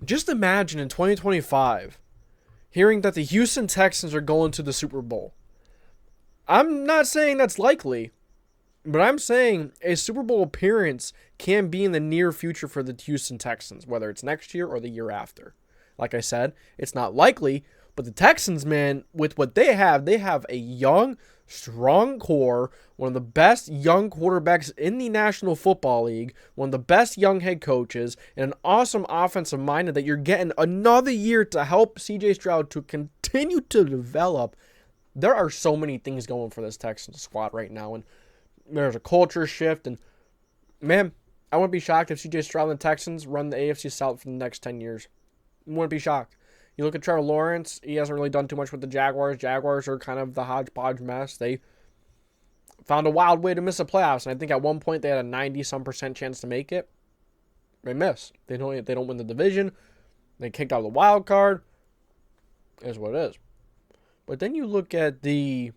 Just imagine in 2025 hearing that the Houston Texans are going to the Super Bowl. I'm not saying that's likely, but I'm saying a Super Bowl appearance can be in the near future for the Houston Texans, whether it's next year or the year after. Like I said, it's not likely, but the Texans, man, with what they have a young, strong core, one of the best young quarterbacks in the National Football League, one of the best young head coaches, and an awesome offensive mind that you're getting another year to help CJ Stroud to continue to develop. There are so many things going for this Texans squad right now, and there's a culture shift. And man, I wouldn't be shocked if CJ Stroud and the Texans run the AFC South for the next 10 years. Wouldn't be shocked. You look at Trevor Lawrence, he hasn't really done too much with the Jaguars. Jaguars are kind of the hodgepodge mess. They found a wild way to miss the playoffs, and I think at one point they had a 90-some% chance to make it. They miss. They don't win the division. They kicked out of the wild card. It is what it is. But then you look at the...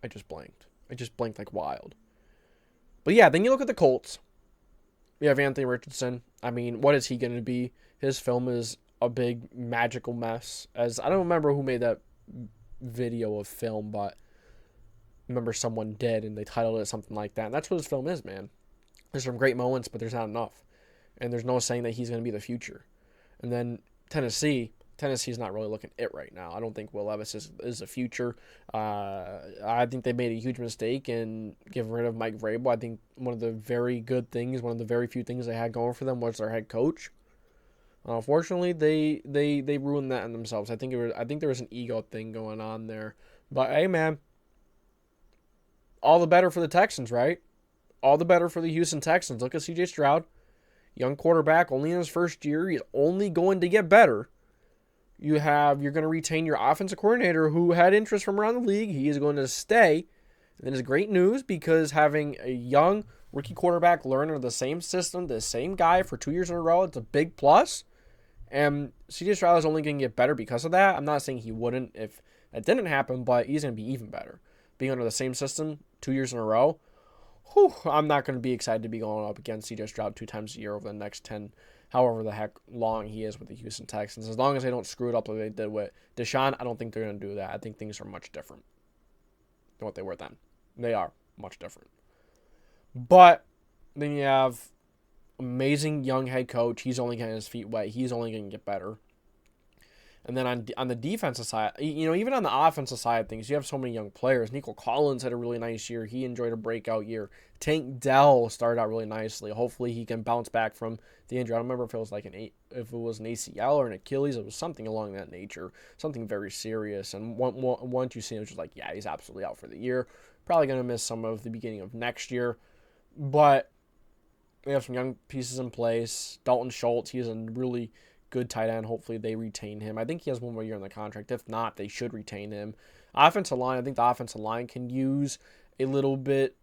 I just blanked. I just blanked like wild. But yeah, then you look at the Colts. You have Anthony Richardson. I mean, what is he going to be? His film is a big magical mess. As I don't remember who made that video of film, but I remember someone did, and they titled it something like that. And that's what his film is, man. There's some great moments, but there's not enough. And there's no saying that he's going to be the future. And then Tennessee's not really looking it right now. I don't think Will Levis is the future. I think they made a huge mistake in getting rid of Mike Vrabel. I think one of the very good things, one of the very few things they had going for them was their head coach. Unfortunately, they ruined that in themselves. I think there was an ego thing going on there. But hey, man, all the better for the Texans, right? All the better for the Houston Texans. Look at CJ Stroud, young quarterback, only in his first year. He's only going to get better. You're going to retain your offensive coordinator who had interest from around the league. He is going to stay. And that is great news because having a young rookie quarterback learn under the same system, the same guy for 2 years in a row, it's a big plus. And CJ Stroud is only going to get better because of that. I'm not saying he wouldn't if that didn't happen, but he's going to be even better. Being under the same system 2 years in a row, I'm not going to be excited to be going up against CJ Stroud 2 times a year over the next 10, however the heck long he is with the Houston Texans. As long as they don't screw it up like they did with Deshaun, I don't think they're going to do that. I think things are much different than what they were then. They are much different. But then you have amazing young head coach. He's only getting his feet wet. He's only going to get better. And then on the defensive side, even on the offensive side of things, you have so many young players. Nico Collins had a really nice year. He enjoyed a breakout year. Tank Dell started out really nicely. Hopefully he can bounce back from the injury. I don't remember if it was if it was an ACL or an Achilles. It was something along that nature, something very serious. And once you see him, it's just like, yeah, he's absolutely out for the year. Probably going to miss some of the beginning of next year. But we have some young pieces in place. Dalton Schultz, he's a really good tight end. Hopefully they retain him. I think he has one more year on the contract. If not, they should retain him. Offensive line, I think the offensive line can use a little bit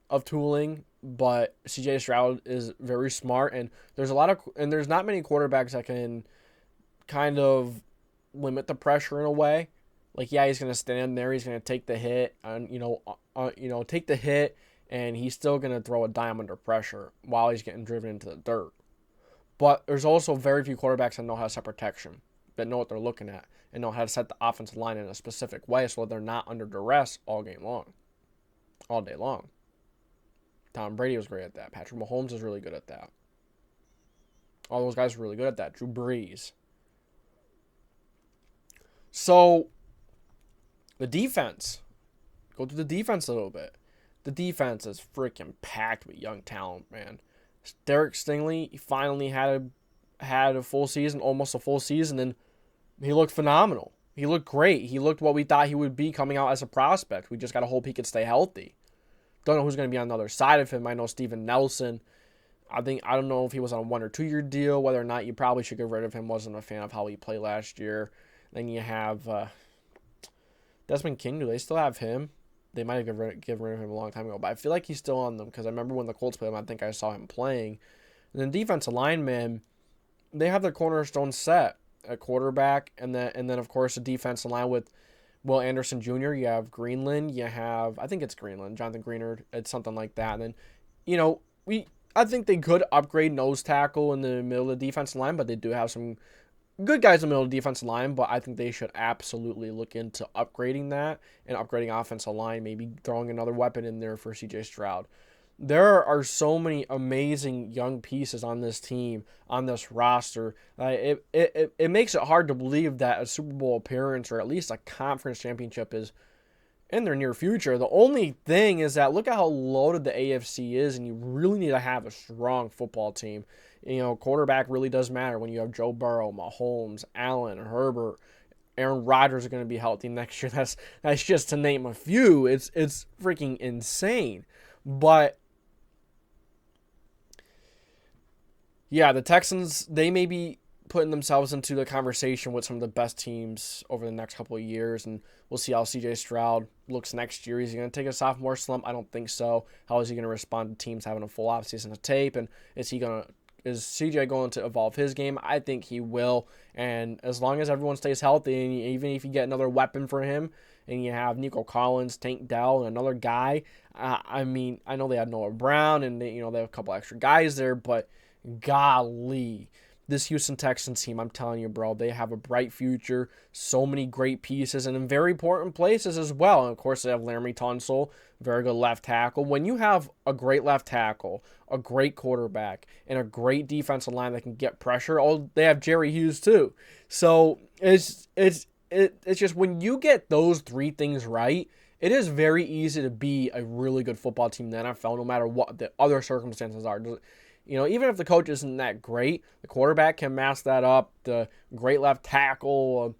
of tooling, but CJ Stroud is very smart, and there's not many quarterbacks that can kind of limit the pressure in a way. Like, yeah, he's going to stand there, he's going to take the hit, and take the hit, and he's still going to throw a dime under pressure while he's getting driven into the dirt. But there's also very few quarterbacks that know how to set protection, that know what they're looking at, and know how to set the offensive line in a specific way so they're not under duress all day long. Tom Brady was great at that. Patrick Mahomes is really good at that. All those guys are really good at that. Drew Brees. So, the defense. Go to the defense a little bit. The defense is freaking packed with young talent, man. Derek Stingley, he finally had a full season, almost a full season, and he looked phenomenal. He looked great. He looked what we thought he would be coming out as a prospect. We just got to hope he could stay healthy. Don't know who's going to be on the other side of him. I know Steven Nelson. I don't know if he was on a 1 or 2 year deal, whether or not you probably should get rid of him. Wasn't a fan of how he played last year. Then you have Desmond King. Do they still have him? They might have given rid of him a long time ago, but I feel like he's still on them because I remember when the Colts played him, I think I saw him playing. And then defensive linemen, they have their cornerstone set at quarterback, and then of course the defensive line with Will Anderson Jr. You have Greenland. You have, I think it's Greenland, Jonathan Greenard. It's something like that. And then, I think they could upgrade nose tackle in the middle of the defensive line, but they do have some good guys in the middle of the defensive line, but I think they should absolutely look into upgrading that and upgrading offensive line, maybe throwing another weapon in there for CJ Stroud. There are so many amazing young pieces on this team, on this roster. It makes it hard to believe that a Super Bowl appearance or at least a conference championship is in their near future. The only thing is that look at how loaded the AFC is, and you really need to have a strong football team. Quarterback really does matter when you have Joe Burrow, Mahomes, Allen, Herbert. Aaron Rodgers are going to be healthy next year. That's just to name a few. It's freaking insane. But yeah, the Texans, they may be putting themselves into the conversation with some of the best teams over the next couple of years, and we'll see how CJ Stroud looks next year. Is he going to take a sophomore slump? I don't think so. How is he going to respond to teams having a full offseason of tape, and is CJ going to evolve his game? I think he will, and as long as everyone stays healthy, and even if you get another weapon for him, and you have Nico Collins, Tank Dell, and another guy, I know they had Noah Brown, and they have a couple extra guys there, but golly, this Houston Texans team, I'm telling you, bro, they have a bright future, so many great pieces, and in very important places as well. And of course, they have Laramie Tunsil, very good left tackle. When you have a great left tackle, a great quarterback, and a great defensive line that can get pressure, they have Jerry Hughes too. So it's just when you get those three things right, it is very easy to be a really good football team in the NFL, no matter what the other circumstances are. Even if the coach isn't that great, the quarterback can mask that up. The great left tackle,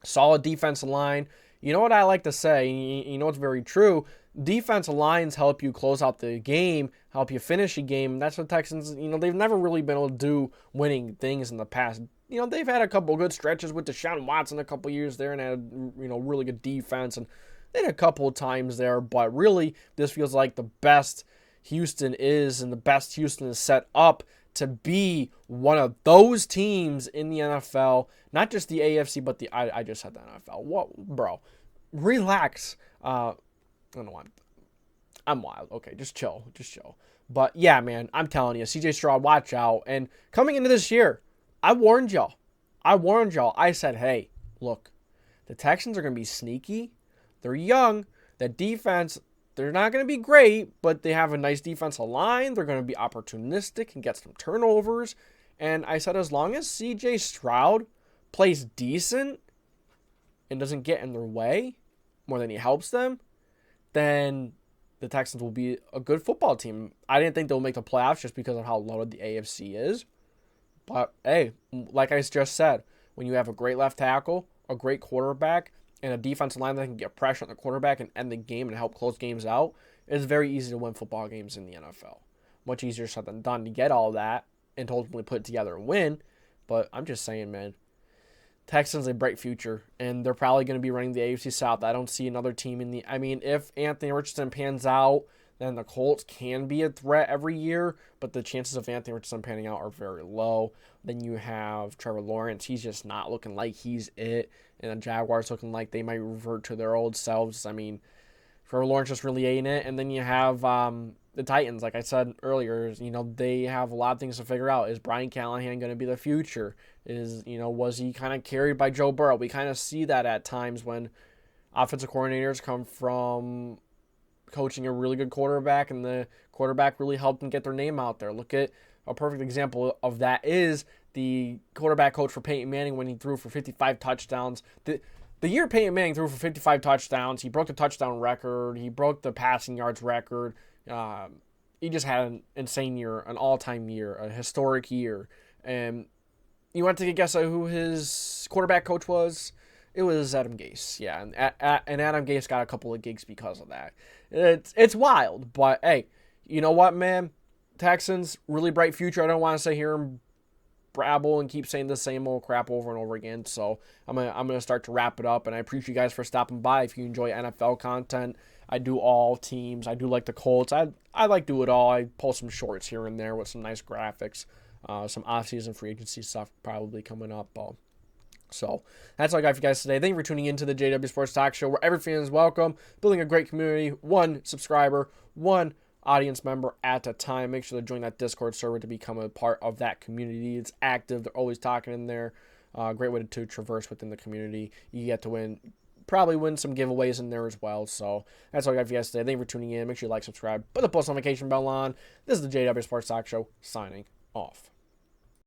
a solid defensive line. You know what I like to say? It's very true. Defensive lines help you close out the game, help you finish a game. That's what Texans, they've never really been able to do winning things in the past. They've had a couple good stretches with Deshaun Watson a couple years there and had, really good defense. And they had a couple of times there. But really, this feels like the best Houston is, and the best Houston is set up to be one of those teams in the NFL, not just the AFC, but I just said the NFL. What, bro? Relax. I don't know. I'm wild. Okay, just chill. But yeah, man, I'm telling you, CJ Stroud, watch out. And coming into this year, I warned y'all. I said, hey, look, the Texans are going to be sneaky. They're young. The defense, they're not going to be great, but they have a nice defensive line. They're going to be opportunistic and get some turnovers. And I said, as long as CJ Stroud plays decent and doesn't get in their way more than he helps them, then the Texans will be a good football team. I didn't think they'll make the playoffs just because of how loaded the AFC is. But, hey, like I just said, when you have a great left tackle, a great quarterback, and a defensive line that can get pressure on the quarterback and end the game and help close games out, it's very easy to win football games in the NFL. Much easier said than done to get all that and to ultimately put it together and win. But I'm just saying, man, Texans a bright future, and they're probably going to be running the AFC South. I don't see another team if Anthony Richardson pans out, then the Colts can be a threat every year, but the chances of Anthony Richardson panning out are very low. Then you have Trevor Lawrence. He's just not looking like he's it. And the Jaguars looking like they might revert to their old selves. Trevor Lawrence just really ain't it. And then you have the Titans, like I said earlier, they have a lot of things to figure out. Is Brian Callahan going to be the future? Was he kind of carried by Joe Burrow? We kind of see that at times when offensive coordinators come from coaching a really good quarterback, and the quarterback really helped them get their name out there. Look at a perfect example of that is the quarterback coach for Peyton Manning when he threw for 55 touchdowns. The year Peyton Manning threw for 55 touchdowns, he broke the touchdown record. He broke the passing yards record. He just had an insane year, an all-time year, a historic year. And you want to take a guess at who his quarterback coach was? It was Adam Gase, yeah, and Adam Gase got a couple of gigs because of that. It's wild, but hey, you know what, man? Texans, really bright future. I don't want to sit here and brabble and keep saying the same old crap over and over again, so I'm gonna start to wrap it up, and I appreciate you guys for stopping by. If you enjoy NFL content, I do all teams. I do like the Colts. I like do it all. I post some shorts here and there with some nice graphics, some off-season free agency stuff probably coming up. So that's all I got for you guys today. Thank you for tuning in to the JDW Sports Talk Show, where every fan is welcome, building a great community, one subscriber, one audience member at a time. Make sure to join that Discord server to become a part of that community. It's active. They're always talking in there. Great way to traverse within the community. You get to probably win some giveaways in there as well. So that's all I got for you guys today. Thank you for tuning in. Make sure you like, subscribe, put the post notification bell on. This is the JDW Sports Talk Show signing off.